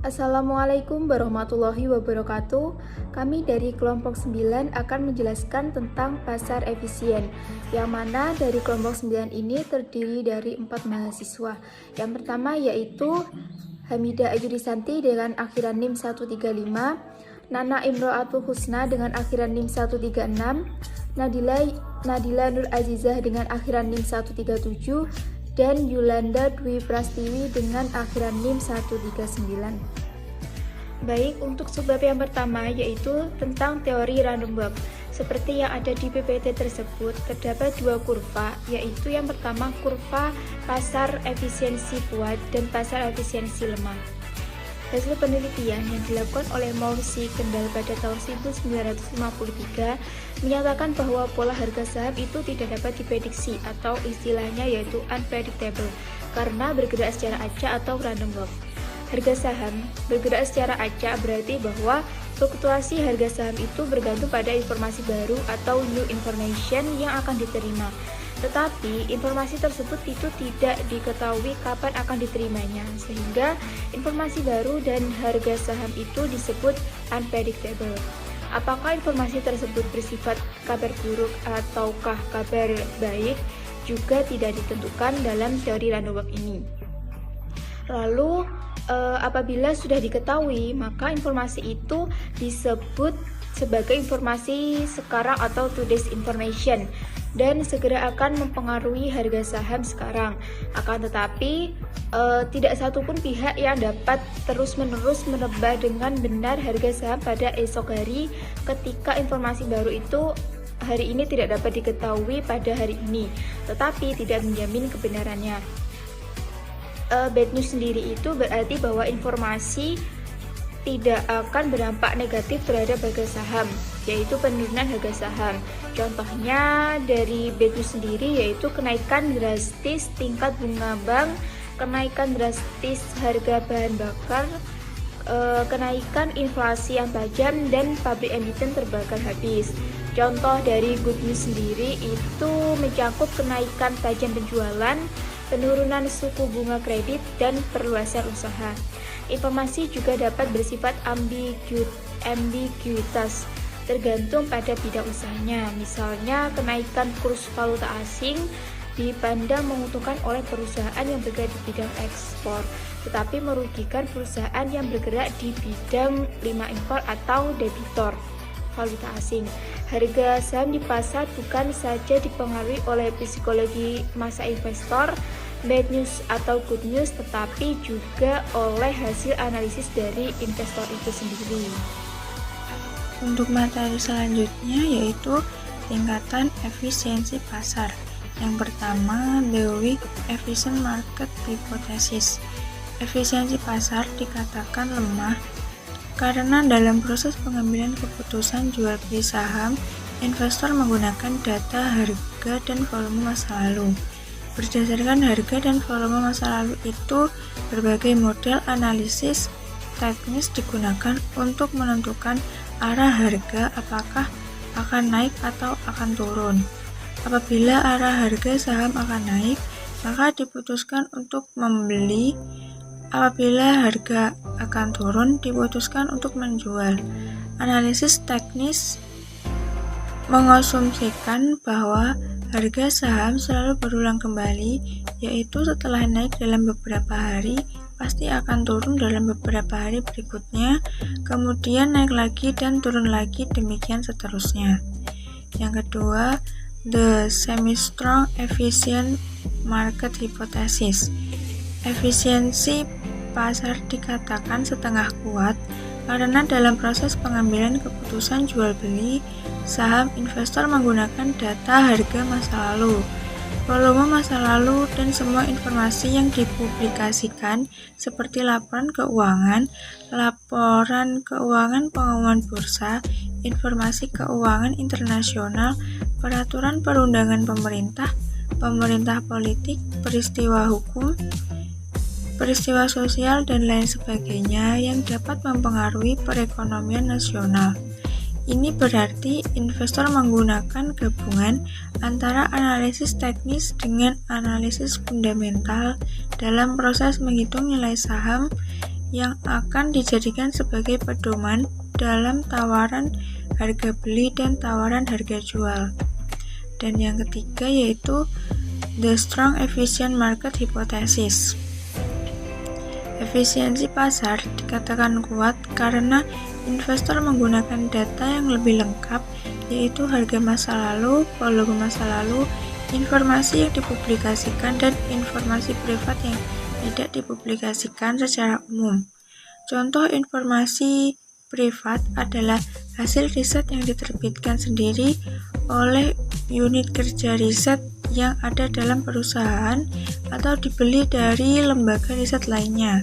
Assalamualaikum warahmatullahi wabarakatuh. Kami dari kelompok 9 akan menjelaskan tentang pasar efisien, yang mana dari kelompok 9 ini terdiri dari 4 mahasiswa. Yang pertama yaitu Hamidah Ayurisanti dengan akhiran NIM 135, Nana Imro'atul Husna dengan akhiran NIM 136, Nadila Nur Azizah dengan akhiran NIM 137, dan Yulanda Dwi Prastiwi dengan akhiran NIM 139. Baik, untuk subbab yang pertama yaitu tentang teori random walk. Seperti yang ada di PPT tersebut, terdapat dua kurva, yaitu yang pertama kurva pasar efisiensi kuat dan pasar efisiensi lemah. Hasil penelitian yang dilakukan oleh Morsi Kendall pada tahun 1953 menyatakan bahwa pola harga saham itu tidak dapat diprediksi atau istilahnya yaitu unpredictable karena bergerak secara acak atau random walk. Harga saham bergerak secara acak berarti bahwa fluktuasi harga saham itu bergantung pada informasi baru atau new information yang akan diterima. Tetapi informasi tersebut itu tidak diketahui kapan akan diterimanya, sehingga informasi baru dan harga saham itu disebut unpredictable. Apakah informasi tersebut bersifat kabar buruk ataukah kabar baik juga tidak ditentukan dalam teori random walk ini. Lalu apabila sudah diketahui, maka informasi itu disebut sebagai informasi sekarang atau today's information dan segera akan mempengaruhi harga saham sekarang. Akan tetapi tidak satupun pihak yang dapat terus-menerus menebak dengan benar harga saham pada esok hari ketika informasi baru itu hari ini tidak dapat diketahui pada hari ini, tetapi tidak menjamin kebenarannya. Bad news sendiri itu berarti bahwa informasi tidak akan berdampak negatif terhadap harga saham, yaitu penurunan harga saham. Contohnya dari bad news sendiri yaitu kenaikan drastis tingkat bunga bank, kenaikan drastis harga bahan bakar, kenaikan inflasi yang tajam, dan pabrik emiten terbakar habis. Contoh dari good news sendiri itu mencakup kenaikan tajam penjualan, penurunan suku bunga kredit, dan perluasan usaha. Informasi juga dapat bersifat ambiguitas, tergantung pada bidang usahanya. Misalnya, kenaikan kurs valuta asing dipandang menguntungkan oleh perusahaan yang bergerak di bidang ekspor, tetapi merugikan perusahaan yang bergerak di bidang prima impor atau debitor valuta asing. Harga saham di pasar bukan saja dipengaruhi oleh psikologi masa investor, bad news atau good news, tetapi juga oleh hasil analisis dari investor itu sendiri. Untuk materi selanjutnya yaitu tingkatan efisiensi pasar. Yang pertama, the weak efficient market hypothesis. Efisiensi pasar dikatakan lemah karena dalam proses pengambilan keputusan jual beli saham, investor menggunakan data harga dan volume masa lalu. Berdasarkan harga dan volume masa lalu itu, berbagai model analisis teknis digunakan untuk menentukan arah harga apakah akan naik atau akan turun. Apabila arah harga saham akan naik, maka diputuskan untuk membeli. Apabila harga akan turun, diputuskan untuk menjual. Analisis teknis mengasumsikan bahwa harga saham selalu berulang kembali, yaitu setelah naik dalam beberapa hari, pasti akan turun dalam beberapa hari berikutnya, kemudian naik lagi dan turun lagi, demikian seterusnya. Yang kedua, the semi-strong efficient market hypothesis. Efisiensi pasar dikatakan setengah kuat karena dalam proses pengambilan keputusan jual beli saham, investor menggunakan data harga masa lalu, volume masa lalu, dan semua informasi yang dipublikasikan seperti laporan keuangan pengumuman bursa, informasi keuangan internasional, peraturan perundangan pemerintah politik, peristiwa hukum, peristiwa sosial, dan lain sebagainya yang dapat mempengaruhi perekonomian nasional. Ini berarti investor menggunakan gabungan antara analisis teknis dengan analisis fundamental dalam proses menghitung nilai saham yang akan dijadikan sebagai pedoman dalam tawaran harga beli dan tawaran harga jual. Dan yang ketiga yaitu the strong efficient market hypothesis. Efisiensi pasar dikatakan kuat karena investor menggunakan data yang lebih lengkap, yaitu harga masa lalu, volume masa lalu, informasi yang dipublikasikan, dan informasi privat yang tidak dipublikasikan secara umum. Contoh informasi privat adalah hasil riset yang diterbitkan sendiri oleh unit kerja riset yang ada dalam perusahaan atau dibeli dari lembaga riset lainnya.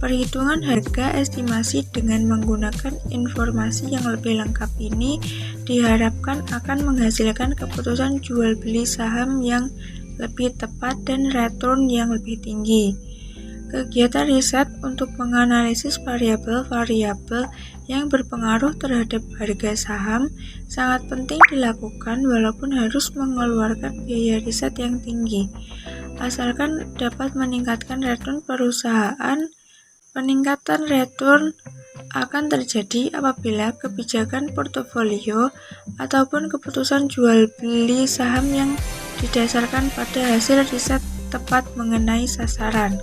Perhitungan harga estimasi dengan menggunakan informasi yang lebih lengkap ini diharapkan akan menghasilkan keputusan jual beli saham yang lebih tepat dan return yang lebih tinggi. Kegiatan riset untuk menganalisis variabel-variabel yang berpengaruh terhadap harga saham sangat penting dilakukan walaupun harus mengeluarkan biaya riset yang tinggi. Asalkan dapat meningkatkan return perusahaan, peningkatan return akan terjadi apabila kebijakan portofolio ataupun keputusan jual beli saham yang didasarkan pada hasil riset tepat mengenai sasaran.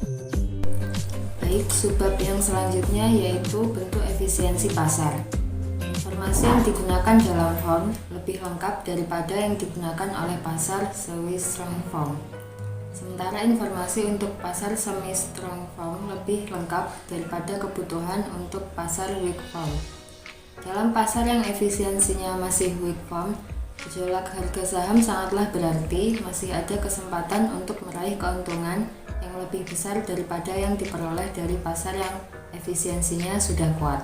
Baik, subbab yang selanjutnya yaitu bentuk efisiensi pasar. Informasi yang digunakan dalam form lebih lengkap daripada yang digunakan oleh pasar semi-strong form. Sementara informasi untuk pasar semi-strong form lebih lengkap daripada kebutuhan untuk pasar weak form. Dalam pasar yang efisiensinya masih weak form, gejolak harga saham sangatlah berarti masih ada kesempatan untuk meraih keuntungan yang lebih besar daripada yang diperoleh dari pasar yang efisiensinya sudah kuat.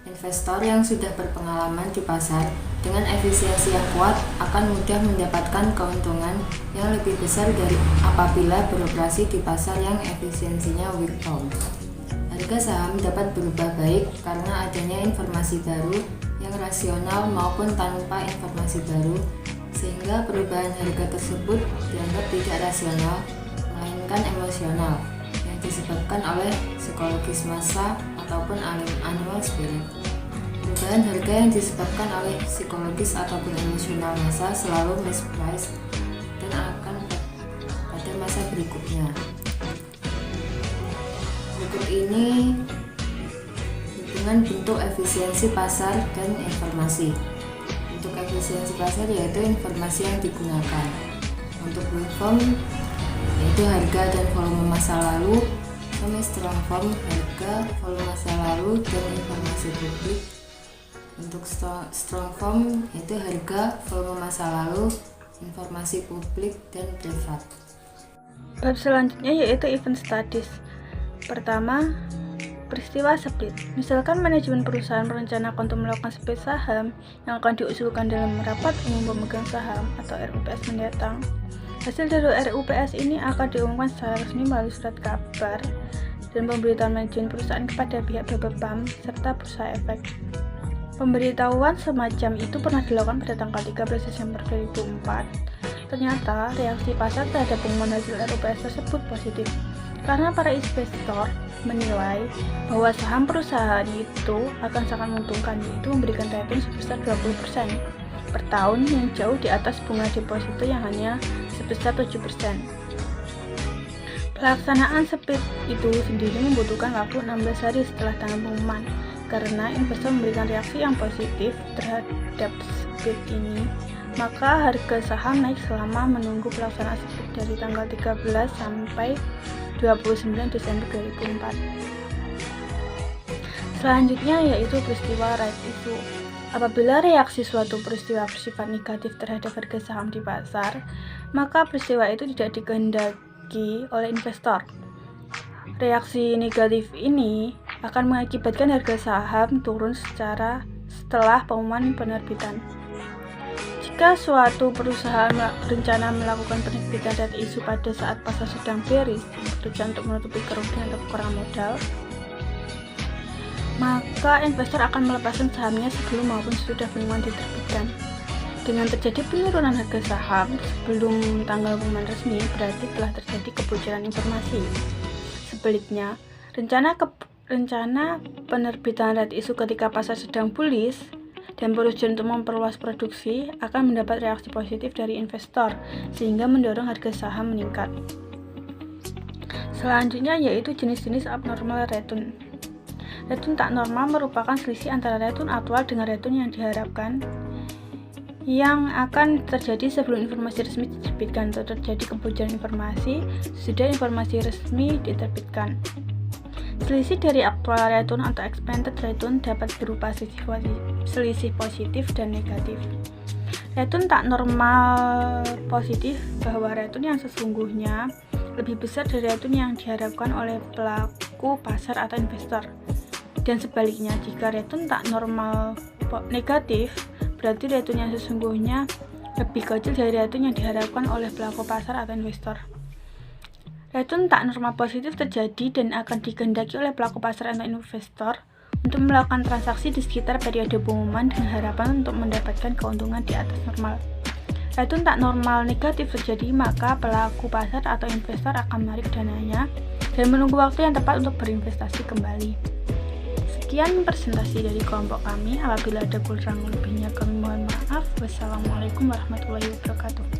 Investor yang sudah berpengalaman di pasar dengan efisiensi yang kuat akan mudah mendapatkan keuntungan yang lebih besar dari apabila beroperasi di pasar yang efisiensinya weak form. Harga saham dapat berubah baik karena adanya informasi baru yang rasional maupun tanpa informasi baru, sehingga perubahan harga tersebut dianggap tidak rasional melainkan emosional yang disebabkan oleh psikologis massa ataupun animal spirit. Perubahan harga yang disebabkan oleh psikologis ataupun emosional massa selalu mispriced dan akan pada masa berikutnya. Berikut ini hubungan bentuk efisiensi pasar dan informasi. Bentuk efisiensi pasar yaitu informasi yang digunakan. Untuk weak form yaitu harga dan volume masa lalu, semi-strong form harga, volume masa lalu, dan informasi publik. Untuk strong form yaitu harga, volume masa lalu, informasi publik, dan privat. Bab selanjutnya yaitu event studies. Pertama, peristiwa split. Misalkan manajemen perusahaan merencanakan untuk melakukan split saham yang akan diusulkan dalam rapat umum pemegang saham atau RUPS mendatang. Hasil dari RUPS ini akan diumumkan secara resmi melalui surat kabar dan pemberitahuan manajemen perusahaan kepada pihak BPPAM serta bursa efek. Pemberitahuan semacam itu pernah dilakukan pada tanggal 13 Desember 2004. Ternyata reaksi pasar terhadap pengumuman hasil RUPS tersebut positif karena para investor menilai bahwa saham perusahaan itu akan sangat menguntungkan, yaitu memberikan return sebesar 20% per tahun yang jauh di atas bunga deposito yang hanya sebesar 7%. Pelaksanaan split itu sendiri membutuhkan waktu 16 hari setelah tanggal pengumuman karena investor memberikan reaksi yang positif terhadap split ini. Maka harga saham naik selama menunggu pelaksanaan split dari tanggal 13 sampai 29 Desember 2004. Selanjutnya yaitu peristiwa right issue. Apabila reaksi suatu peristiwa bersifat negatif terhadap harga saham di pasar, maka peristiwa itu tidak dikehendaki oleh investor. Reaksi negatif ini akan mengakibatkan harga saham turun setelah pengumuman penerbitan. Jika suatu perusahaan berencana melakukan penerbitan right issue pada saat pasar sedang bearish, bertujuan untuk menutupi kerugian atau kekurangan modal, maka investor akan melepaskan sahamnya sebelum maupun sesudah pengumuman diterbitkan. Dengan terjadi penurunan harga saham sebelum tanggal pengumuman resmi, berarti telah terjadi kebocoran informasi. Sebaliknya, rencana penerbitan right issue ketika pasar sedang bullish dan berusaha untuk memperluas produksi akan mendapat reaksi positif dari investor sehingga mendorong harga saham meningkat. Selanjutnya yaitu jenis-jenis abnormal return. Return tak normal merupakan selisih antara return aktual dengan return yang diharapkan yang akan terjadi sebelum informasi resmi diterbitkan atau terjadi kebocoran informasi sesudah informasi resmi diterbitkan. Selisih dari actual return atau expected return dapat berupa selisih positif dan negatif. Return tak normal positif bahwa return yang sesungguhnya lebih besar dari return yang diharapkan oleh pelaku pasar atau investor. Dan sebaliknya, jika return tak normal negatif, berarti return yang sesungguhnya lebih kecil dari return yang diharapkan oleh pelaku pasar atau investor. Return tak normal positif terjadi dan akan dikehendaki oleh pelaku pasar atau investor untuk melakukan transaksi di sekitar periode pengumuman dengan harapan untuk mendapatkan keuntungan di atas normal. Return tak normal negatif terjadi, maka pelaku pasar atau investor akan menarik dananya dan menunggu waktu yang tepat untuk berinvestasi kembali. Sekian presentasi dari kelompok kami. Apabila ada kurang lebihnya kami mohon maaf. Wassalamualaikum warahmatullahi wabarakatuh.